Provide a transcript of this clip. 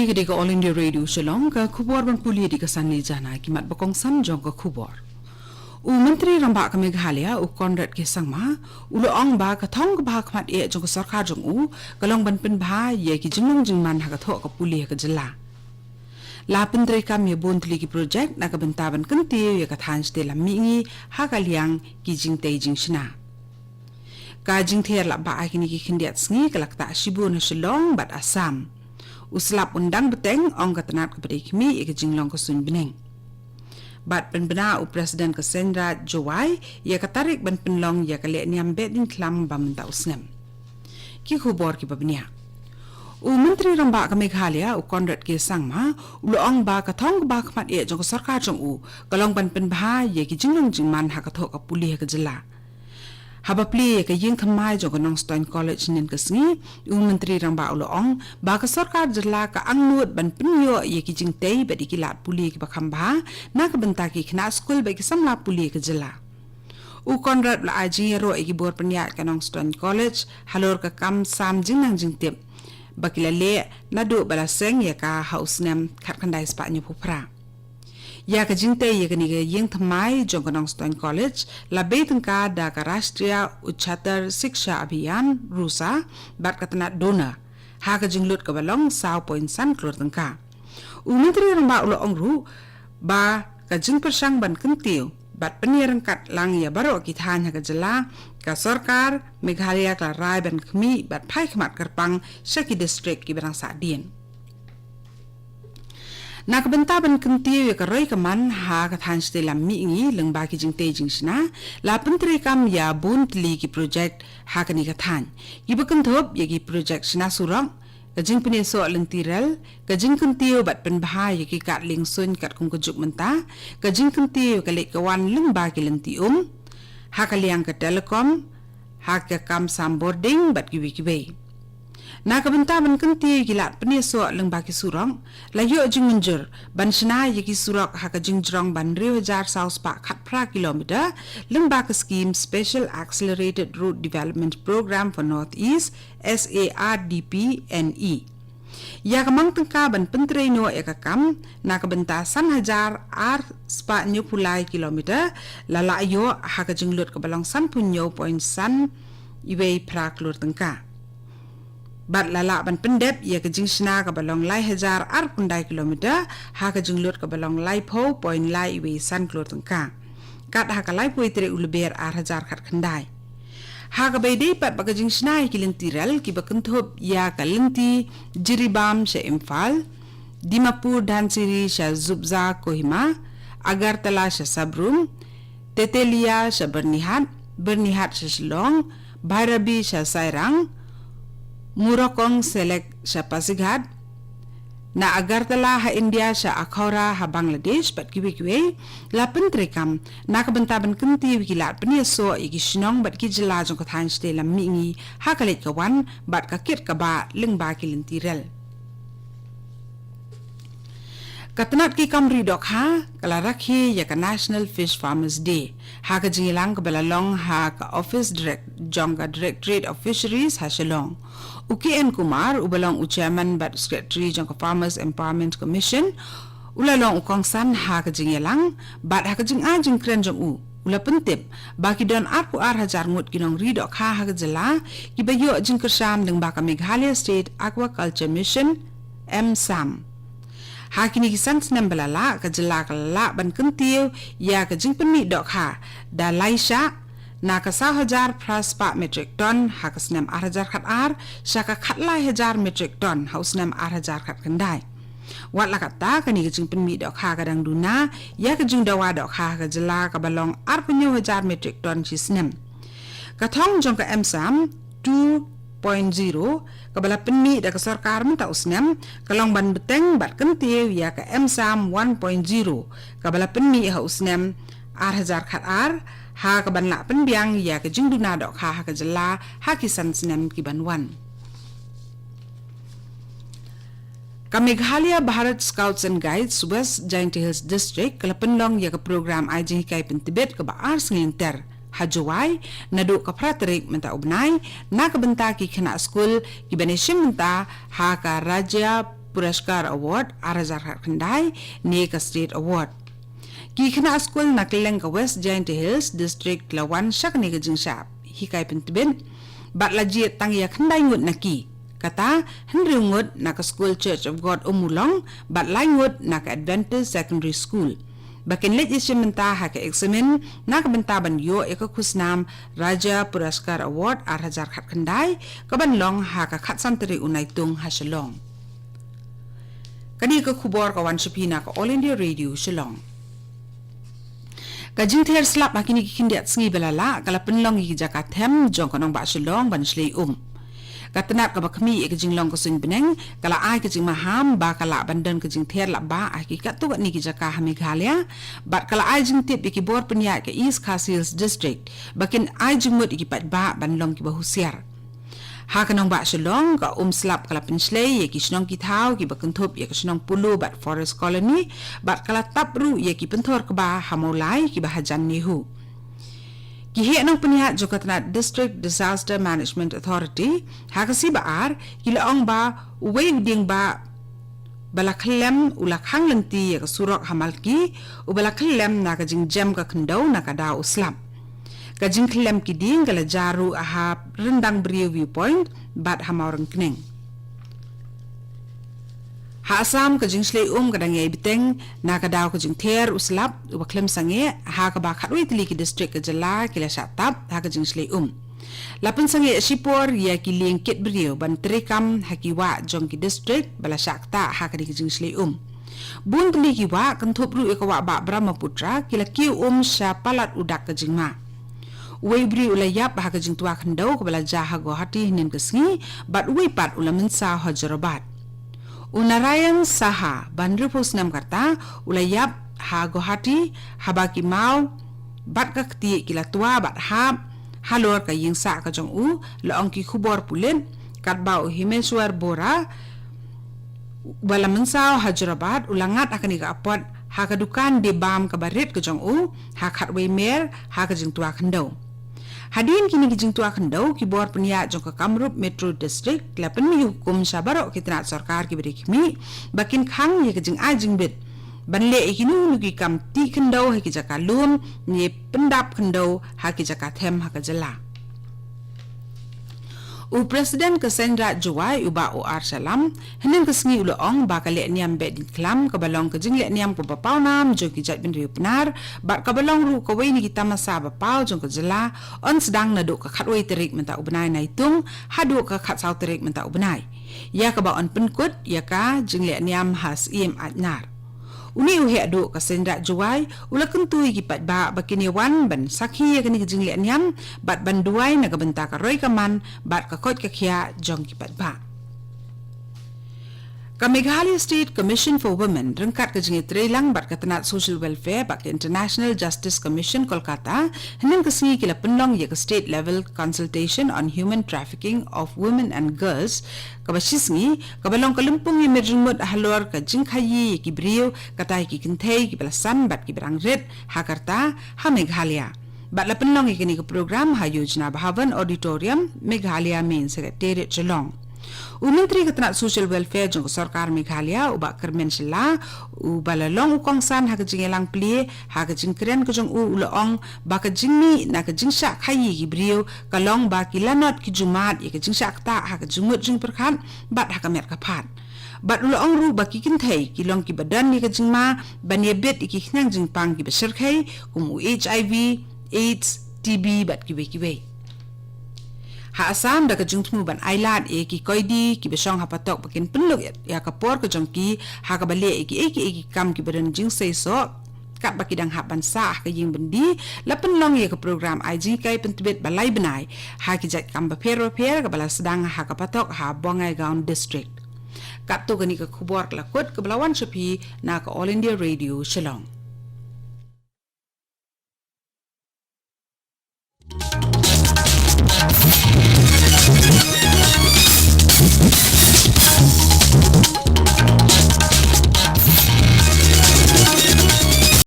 gede ka All India Radio Shillong ka khubor ban puli di ka sanni jana kimat bakong san jong ka khubor. Menteri rambak ka Meghalaya Conrad ke sangma ulo ong ba ka thong ka ba khmat e jong ka sarkar jong kalong ban pin bha ye ki jingmong jingman ha ka tho ka puli ka jilla. La pentri kam ye bontli ki project na ka bentaban kanti ye ka than ste la mingi ha ka liang ki jing te jing shina. Ka jing ther la ba akini ki khindiat sngi ka lakta shibu na Shillong bat Assam. Uslap undang beteng ong katanat kepada kimi ika jinglong kesun beneng. Bat penbena Presiden ke Sendra Jowai ia katarik ban penlong ia kaliak niam bedin klam bamenta usnem. Ki khubor ki babnia. Menteri rambak ke Meghalaya Conrad ke sangma ong ba kathong ba khmat ia jong sarkar jong kalong ban penbha ia ki jinglong jingman ha kathok ka puli ha jela. Habapli ka ying thamai jong nong Stone College nen kesngi menteri ramba ong ba ka sarkar jela ka angnut ban pinyo ye ki jing tei ba dikilat puli ki bakhamba na ka benta ki khna school ba ki samla puli ka jela Conrad la aji ro ki bor penyat ka nong Stone College halor ka kam sam jing nang jing tip bakila le na do bala seng ye ka house nem khat khandai spa nyu phupra ya ka jingte ye kani ge yeng thamai jongkanong Stone College la betengka da ka Rashtriya Uchatar Shiksha Abhiyan rusa bat katna dona ha ka jinglut ka balong saw point san klor tengka menteri ramba ulo ongru ba ka jing persang ban kentiu bat penirang kat lang ya baro ki than ha ka jela ka sarkar Meghalaya ka rai ban khmi bat phai khmat karpang Shaki district ki barang sadien. Nak bentaban kentiu ya karai kaman ha kathan stela mingi leng baki jing te jing sina la pentri kam ya buntli ki project ha kani kathan iba kenthop ya ki project sina surang ka jing pine so lentiral ka jing kentiu bat pen bha ya ki kat ling sun kat kum kujuk menta ka jing kentiu ka lek kawan leng baki lentium ha kaliang ka telekom ha ka kam sam boarding bat ki wiki na kabentaban kanti gilat peneso leng baki surang layo jing munjur ban shna yaki surak ha ka jing jrong ban 2000 south pa khat pra kilometer leng bak scheme Special Accelerated Route Development Program for Northeast SARDP-NE ya kamang tengka ban pentre no ekakam na kabenta san hajar ar spa nyu pulai kilometer lala yo ha ka jing lut ka balong san punyo point san iwe pra klur tengka bat lala ban pendep ia ke jing sna ka balong lai hajar ar pundai kilometer ha ka jing lut ka balong lai pho point lai we san klor tengka kat ha ka lai poi tre ulber ar hajar khat khandai ha ka bai dei pat ba ka jing sna ki lentiral ki ba kenthop ia ka lenti jiribam she Imphal Dimapur Dhansiri sha Zubza Kohima Agartala sha Sabrum Tetelia sha Bernihat sha Shillong Bhairabi sha Sairang Murokong Selek sa Pasighat na Agartala ha India sa Akhora ha Bangladesh bat kiwi la pentrekam na kabentaban kenti wikilat peniaso igishnong bat kijela jong kathan ste la mingi ha kalit kawan bat kakit ka ba leng ba kilintirel Katanat ki kamri dok ha kala rakhi ya ka National Fish Farmers Day ha ka jingilang ka balalong ha ka Office Directorate of Fisheries ha Shillong UKN Kumar ubalong chairman bat secretary jong ka Farmers Empowerment Commission ulalong ukong san ha ka jingilang bat ha ka jing kren jong ula pentip baki don arpu ar hajar ngut kinong ridok ha ka jela kibayo jing kersam deng baka Meghalaya State Aquaculture Mission MSAM Hakini kisan senam balala ka jela ka la ban kentiu ya ka jing penmi dok ha da laisha na ka 1000 plus pa metric ton ha ka senam 1000 khat ar sha ka khat lai 1000 metric ton ha senam 1000 khat kandai wat la kata ka ni ka jing penmi dok ha ka dang duna ya ka jing dawa dok ha ka jela ka balong ar penyo 1000 metric ton chi senam ka thong jong ka MSAM 2.0 kabala penmi da ka sarkar menta usnem kalong ban beteng bat kentiu ya ka MSAM 1.0 kabala penmi ha usnem 1000 khat ar ha ka ban la penbiang ya ka jingduna dok ha ka jela ha kisan snem ki banwan ka Meghalaya Bharat Scouts and Guides West Giant Hills District kala penlong ya ka program ajing kai pentibet ka baar snglinter Hajawai nado ka praterik menta ubnay na kabenta ki khana school ki banishim menta ha ka Raja Puraskar Award Arajar Khandai ne ka State Award ki khana school na keleng ka West Giant Hills District Lawan sak ne ka jingsap hikai pentben bat laji tang ya khandai ngut na ki kata henry ngut na ka School Church of God Umulong bat lai ngut na ka Adventist Secondary School bakin let isem menta ha ka examen na ka benta ban yo eka khusnam Raja Puraskar Award Arajar Khandai ka ban long ha ka khat santri unai tung ha Shillong kani ka khubor ka wan shipina ka All India Radio Shillong ka jingther slap makini ki kindiat sngi belala kala penlong gi jakat hem jong kanong ba Shillong ban shlei katanat ka bakmi e jinglong ko sing beneng kala ai ke jing maham ba kala bandan ke jing ther la ba ai ki katu ni ki jaka ha Meghalaya bat kala ai jing tip ki bor penya ke East Khasi District bakin ai jing mut ki pat ba banlong ki bahusiar ha kanong ba Shillong ka slap kala penslei ye ki snong ki thau ki bakunthop ye ki snong pulu bat forest colony bat kala tapru ye ki penthor ka ba hamolai ki bahajan nihu ki he nang penihat Jokatna District Disaster Management Authority Khasi baar ki laong ba uwei ding ba balaklem ulakhang lenti ya surok hamalki ubalaklem na ka jing jam ka khandau na ka da uslam ka jing klem ki ding kala jaru aha rendang brio viewpoint bat hamaurang kneng ha asam ka jing slei kadang ye biteng na ka daw ka jing ther uslap ubaklem sange ha ka ba khatwi tili ki district ka jala kila satap ha ka jing slei lapan sange sipor ya ki lingkit brio ban trekam ha ki wa jong ki district bala sakta ha ka di jing slei bun tili ki wa kan thopru e ka wa ba Brahmaputra kila ki sha palat udak ka jing ma Wei bri ulayap ha ka jing tuwa khandau ka bala jaha Guwahati hinen ka sngi bat wei pat ulamansa Hyderabad Unarayan saha bandru pusnam karta ulayap ha Guwahati habaki mau bat ka kti kila tua bat hab halor ka yingsa ka jong laong ki khubor pulen kat bau himeswar bora bala mensau Hyderabad ulangat akan ka apot ha ka dukan de bam ka barit ka jong ha khatwei mer ha ka jing tua khandau Hadin kini kijing tua khandau ki bor penia jong ka Kamrup Metro District lapan mi hukum sabaro kitna sarkar ki beri kimi bakin khang ye kijing ajing bit banle ikinu nuki kam ti khandau ha ki jaka lum ni pendap khandau ha ki jaka them ha ka jala President Kesendra Juwai uba OR Salam henen kesngi uloong bakal le niam be di klam kabalong kejing le niam ko bapau nam jo ki jat bin riupnar bat kabalong ru ko wei ni kita masa bapau jong kejela on sedang na do ka khatwei terik menta ubnai nai tung hadu ka khat sau terik menta ubnai ya ka ba on penkut ya ka jing le niam has im ajnar uni uhe adu Kesendra Juwai ulakun tu ki pat ba bakini wan ban sakhi ya kini jing le niam bat banduai na ka benta ka roi kaman bat ka kot ka khia jong ki pat ba ka Meghalaya State Commission for Women rengkat ka jing trelang bat ka tanat social welfare bat International Justice Commission Kolkata henen ka singi kila penlong ya ka state level consultation on human trafficking of women and girls ka basisngi ka balong ka lumpung ya merjumut halor ka jing khayi ki brio katai ki kinthei ki balasan bat ki berang red hakarta ha Meghalaya bat la penlong ya kini ka program ha yojna bhavan auditorium Meghalaya main secretariat Shillong Menteri Ketenaga Social Welfare jong Sarkar Meghalaya uba kermen sela ubalalong ukongsan ha kejing elang plie ha kejing keren kejong ulaong ba kejing ni na kejing syak hayi gibrio kalong ba kilanot ki jumat ye kejing syak ta ha kejumut jing perkhan bat ha kamet kapat bat ulaong ru ba ki kinthei kilong ki badan ni kejing ma ban ye bet iki khnang jing pang ki beserkhai kum HIV AIDS TB bat ki we ha asam da ka jungtmu ban ailat e ki koidi ki besong ha patok bakin penluk ya ka por ka jongki ha ka bale e ki kam ki badan jing sei so kat baki dang ha ban sa ka ying bendi la penlong ye ka program IG kai pentibet balai benai ha ki jat kam ba per ka bala sedang ha ka patok ha bongai gaon district kat to gani ka khubor la kot ka balawan shapi na ka All India Radio Shillong